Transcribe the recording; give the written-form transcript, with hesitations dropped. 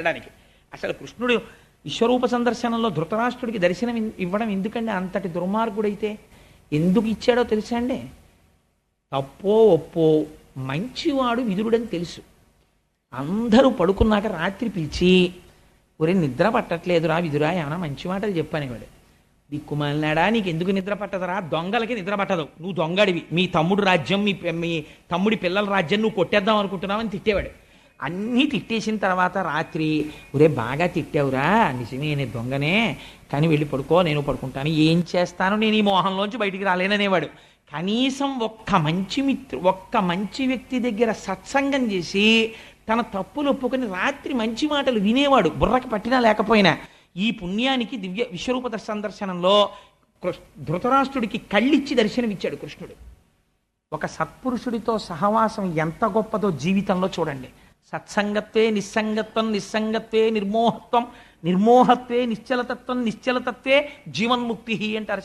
అనడానికి అసలు కృష్ణుడు విశ్వరూప సందర్శనంలో ధృతరాష్ట్రుడికి దర్శనం ఇవ్వడం ఎందుకండి? అంతటి దుర్మార్గుడైతే ఎందుకు ఇచ్చాడో తెలుసా అండి? తప్పో ఒప్పో మంచివాడు విదురుడని తెలుసు. అందరూ పడుకున్నాక రాత్రి పిలిచి, ఒరే నిద్ర పట్టట్లేదురా విదురా, ఏమైనా మంచి మాటలు చెప్పనేవాడు. దిక్కుమాలినాడా, నీకు ఎందుకు నిద్ర పట్టదురా? దొంగలకి నిద్ర పట్టదు, నువ్వు దొంగడివి, మీ తమ్ముడు రాజ్యం, మీ తమ్ముడి పిల్లల రాజ్యం నువ్వు కొట్టేద్దాం అనుకుంటున్నావని తిట్టేవాడు. అన్నీ తిట్టేసిన తర్వాత రాత్రి, ఒరే బాగా తిట్టావురా, నిజమే నేను దొంగనే, కానీ వెళ్ళి పడుకో, నేను పడుకుంటాను, ఏం చేస్తాను, నేను ఈ మోహంలోంచి బయటికి రాలేననేవాడు. కనీసం ఒక్క మంచి వ్యక్తి దగ్గర సత్సంగం చేసి తన తప్పులు ఒప్పుకొని రాత్రి మంచి మాటలు వినేవాడు, బుర్రకి పట్టినా లేకపోయినా. ఈ పుణ్యానికి దివ్య విశ్వరూప సందర్శనంలో ధృతరాష్ట్రుడికి కళ్ళిచ్చి దర్శనమిచ్చాడు కృష్ణుడు. ఒక సత్పురుషుడితో సహవాసం ఎంత గొప్పదో జీవితంలో చూడండి. సత్సంగత్వే నిస్సంగత్వం, నిస్సంగత్వే నిర్మోహత్వం, నిర్మోహత్వే నిశ్చలతత్వం, నిశ్చలతత్వే జీవన్ముక్తి అంటారు.